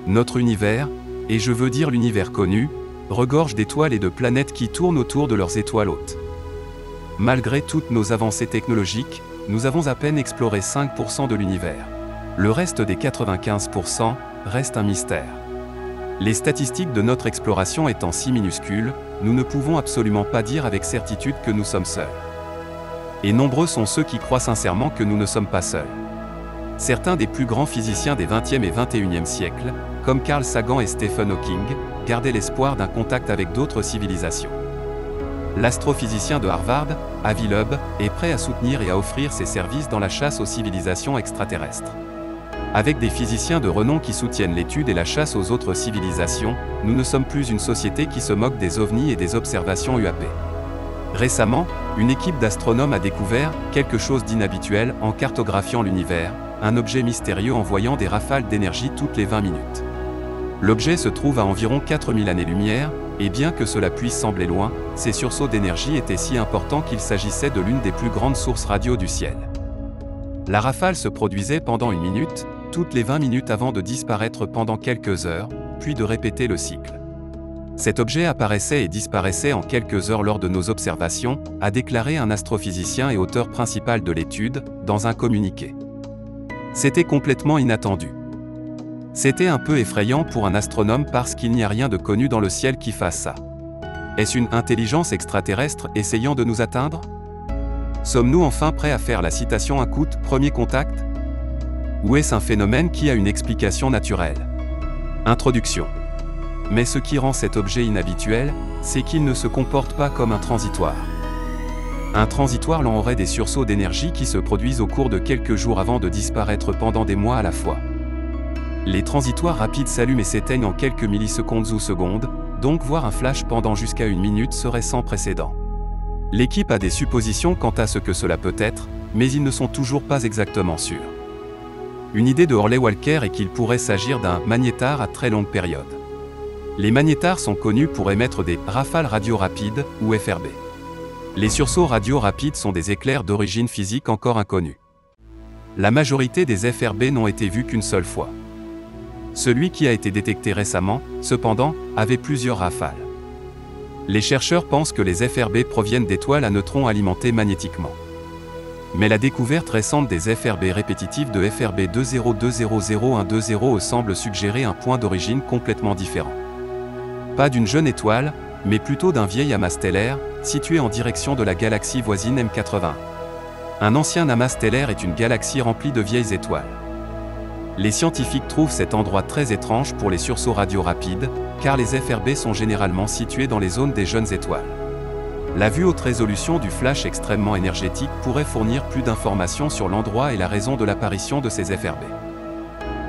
Notre univers, et je veux dire l'univers connu, regorge d'étoiles et de planètes qui tournent autour de leurs étoiles hôtes. Malgré toutes nos avancées technologiques, nous avons à peine exploré 5% de l'univers. Le reste des 95% reste un mystère. Les statistiques de notre exploration étant si minuscules, nous ne pouvons absolument pas dire avec certitude que nous sommes seuls. Et nombreux sont ceux qui croient sincèrement que nous ne sommes pas seuls. Certains des plus grands physiciens des 20e et 21e siècles, comme Carl Sagan et Stephen Hawking, gardaient l'espoir d'un contact avec d'autres civilisations. L'astrophysicien de Harvard, Avi Loeb, est prêt à soutenir et à offrir ses services dans la chasse aux civilisations extraterrestres. Avec des physiciens de renom qui soutiennent l'étude et la chasse aux autres civilisations, nous ne sommes plus une société qui se moque des ovnis et des observations UAP. Récemment, une équipe d'astronomes a découvert quelque chose d'inhabituel en cartographiant l'univers, un objet mystérieux envoyant des rafales d'énergie toutes les 20 minutes. L'objet se trouve à environ 4000 années-lumière, et bien que cela puisse sembler loin, ces sursauts d'énergie étaient si importants qu'il s'agissait de l'une des plus grandes sources radio du ciel. La rafale se produisait pendant 1 minute, toutes les 20 minutes avant de disparaître pendant quelques heures, puis de répéter le cycle. Cet objet apparaissait et disparaissait en quelques heures lors de nos observations, a déclaré un astrophysicien et auteur principal de l'étude, dans un communiqué. C'était complètement inattendu. C'était un peu effrayant pour un astronome parce qu'il n'y a rien de connu dans le ciel qui fasse ça. Est-ce une intelligence extraterrestre essayant de nous atteindre? Sommes-nous enfin prêts à faire la citation un coup de premier contact? Ou est-ce un phénomène qui a une explication naturelle? Introduction. Mais ce qui rend cet objet inhabituel, c'est qu'il ne se comporte pas comme un transitoire. Un transitoire l'en aurait des sursauts d'énergie qui se produisent au cours de quelques jours avant de disparaître pendant des mois à la fois. Les transitoires rapides s'allument et s'éteignent en quelques millisecondes ou secondes, donc voir un flash pendant jusqu'à 1 minute serait sans précédent. L'équipe a des suppositions quant à ce que cela peut être, mais ils ne sont toujours pas exactement sûrs. Une idée de Orley Walker est qu'il pourrait s'agir d'un magnétar à très longue période. Les magnétars sont connus pour émettre des rafales radio rapides, ou FRB. Les sursauts radio rapides sont des éclairs d'origine physique encore inconnue. La majorité des FRB n'ont été vus qu'une seule fois. Celui qui a été détecté récemment, cependant, avait plusieurs rafales. Les chercheurs pensent que les FRB proviennent d'étoiles à neutrons alimentées magnétiquement. Mais la découverte récente des FRB répétitifs de FRB 20200120 semble suggérer un point d'origine complètement différent. Pas d'une jeune étoile, mais plutôt d'un vieil amas stellaire, situé en direction de la galaxie voisine M81. Un ancien amas stellaire est une galaxie remplie de vieilles étoiles. Les scientifiques trouvent cet endroit très étrange pour les sursauts radio rapides, car les FRB sont généralement situés dans les zones des jeunes étoiles. La vue haute résolution du flash extrêmement énergétique pourrait fournir plus d'informations sur l'endroit et la raison de l'apparition de ces FRB.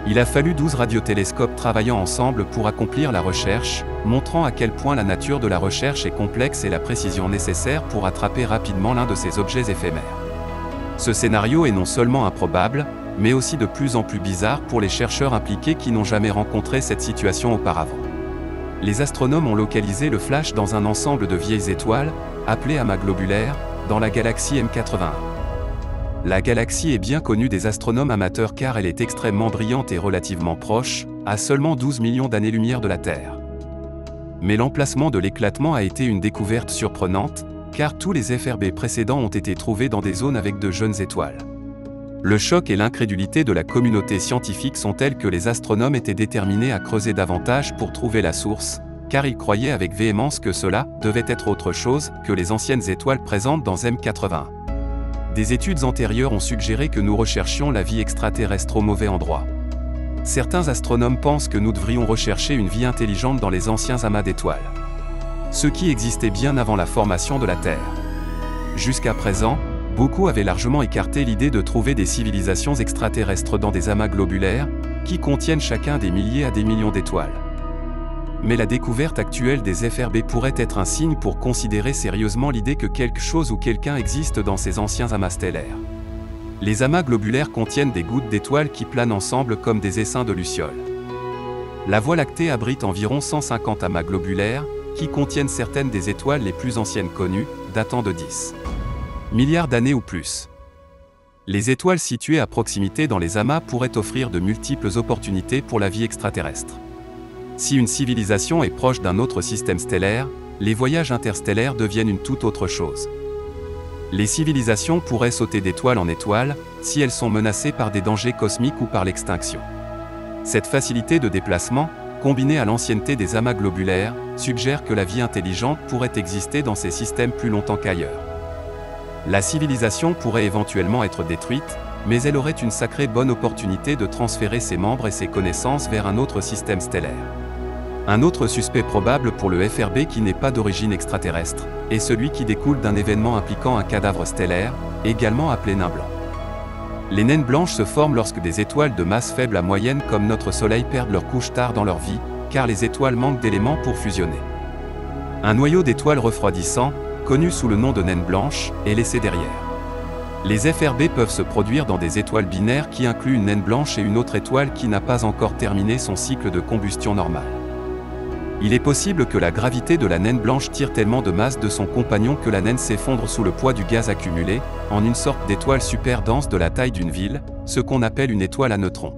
Il a fallu 12 radiotélescopes travaillant ensemble pour accomplir la recherche, montrant à quel point la nature de la recherche est complexe et la précision nécessaire pour attraper rapidement l'un de ces objets éphémères. Ce scénario est non seulement improbable, mais aussi de plus en plus bizarre pour les chercheurs impliqués qui n'ont jamais rencontré cette situation auparavant. Les astronomes ont localisé le flash dans un ensemble de vieilles étoiles, appelées amas globulaires, dans la galaxie M81. La galaxie est bien connue des astronomes amateurs car elle est extrêmement brillante et relativement proche, à seulement 12 millions d'années-lumière de la Terre. Mais l'emplacement de l'éclatement a été une découverte surprenante, car tous les FRB précédents ont été trouvés dans des zones avec de jeunes étoiles. Le choc et l'incrédulité de la communauté scientifique sont tels que les astronomes étaient déterminés à creuser davantage pour trouver la source, car ils croyaient avec véhémence que cela devait être autre chose que les anciennes étoiles présentes dans M81. Des études antérieures ont suggéré que nous recherchions la vie extraterrestre au mauvais endroit. Certains astronomes pensent que nous devrions rechercher une vie intelligente dans les anciens amas d'étoiles. Ce qui existait bien avant la formation de la Terre. Jusqu'à présent, beaucoup avaient largement écarté l'idée de trouver des civilisations extraterrestres dans des amas globulaires, qui contiennent chacun des milliers à des millions d'étoiles. Mais la découverte actuelle des FRB pourrait être un signe pour considérer sérieusement l'idée que quelque chose ou quelqu'un existe dans ces anciens amas stellaires. Les amas globulaires contiennent des gouttes d'étoiles qui planent ensemble comme des essaims de lucioles. La Voie lactée abrite environ 150 amas globulaires, qui contiennent certaines des étoiles les plus anciennes connues, datant de 10 milliards d'années ou plus. Les étoiles situées à proximité dans les amas pourraient offrir de multiples opportunités pour la vie extraterrestre. Si une civilisation est proche d'un autre système stellaire, les voyages interstellaires deviennent une toute autre chose. Les civilisations pourraient sauter d'étoile en étoile, si elles sont menacées par des dangers cosmiques ou par l'extinction. Cette facilité de déplacement, combinée à l'ancienneté des amas globulaires, suggère que la vie intelligente pourrait exister dans ces systèmes plus longtemps qu'ailleurs. La civilisation pourrait éventuellement être détruite, mais elle aurait une sacrée bonne opportunité de transférer ses membres et ses connaissances vers un autre système stellaire. Un autre suspect probable pour le FRB qui n'est pas d'origine extraterrestre, est celui qui découle d'un événement impliquant un cadavre stellaire, également appelé nain blanc. Les naines blanches se forment lorsque des étoiles de masse faible à moyenne comme notre Soleil perdent leur couche tard dans leur vie, car les étoiles manquent d'éléments pour fusionner. Un noyau d'étoiles refroidissant, connu sous le nom de naine blanche, est laissé derrière. Les FRB peuvent se produire dans des étoiles binaires qui incluent une naine blanche et une autre étoile qui n'a pas encore terminé son cycle de combustion normal. Il est possible que la gravité de la naine blanche tire tellement de masse de son compagnon que la naine s'effondre sous le poids du gaz accumulé, en une sorte d'étoile super dense de la taille d'une ville, ce qu'on appelle une étoile à neutrons.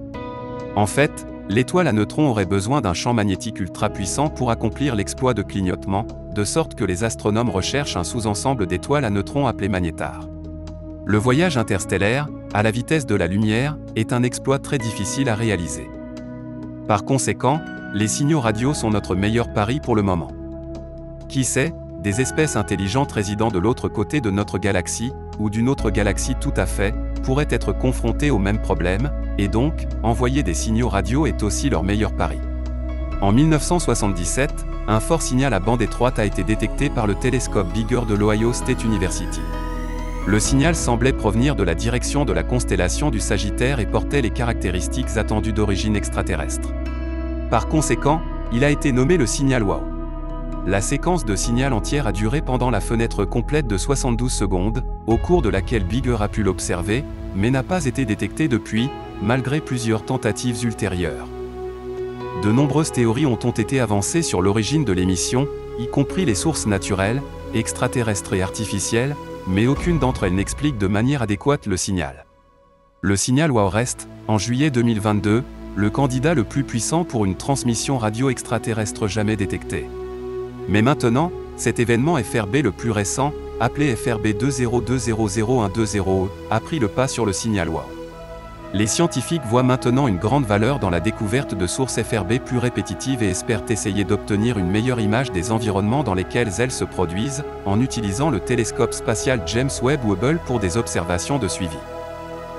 En fait, l'étoile à neutrons aurait besoin d'un champ magnétique ultra puissant pour accomplir l'exploit de clignotement, de sorte que les astronomes recherchent un sous-ensemble d'étoiles à neutrons appelé magnétar. Le voyage interstellaire, à la vitesse de la lumière, est un exploit très difficile à réaliser. Par conséquent, les signaux radio sont notre meilleur pari pour le moment. Qui sait, des espèces intelligentes résidant de l'autre côté de notre galaxie, ou d'une autre galaxie tout à fait, pourraient être confrontées au même problème, et donc, envoyer des signaux radio est aussi leur meilleur pari. En 1977, un fort signal à bande étroite a été détecté par le télescope Bigger de l'Ohio State University. Le signal semblait provenir de la direction de la constellation du Sagittaire et portait les caractéristiques attendues d'origine extraterrestre. Par conséquent, il a été nommé le signal WOW. La séquence de signal entière a duré pendant la fenêtre complète de 72 secondes, au cours de laquelle Bigger a pu l'observer, mais n'a pas été détecté depuis, malgré plusieurs tentatives ultérieures. De nombreuses théories ont été avancées sur l'origine de l'émission, y compris les sources naturelles, extraterrestres et artificielles, mais aucune d'entre elles n'explique de manière adéquate le signal. Le signal WOW reste, en juillet 2022, le candidat le plus puissant pour une transmission radio extraterrestre jamais détectée. Mais maintenant, cet événement FRB le plus récent, appelé FRB 20200120, a pris le pas sur le signal WOW. Les scientifiques voient maintenant une grande valeur dans la découverte de sources FRB plus répétitives et espèrent essayer d'obtenir une meilleure image des environnements dans lesquels elles se produisent, en utilisant le télescope spatial James Webb Hubble pour des observations de suivi.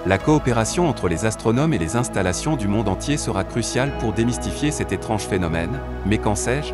La coopération entre les astronomes et les installations du monde entier sera cruciale pour démystifier cet étrange phénomène, mais qu'en sais-je ?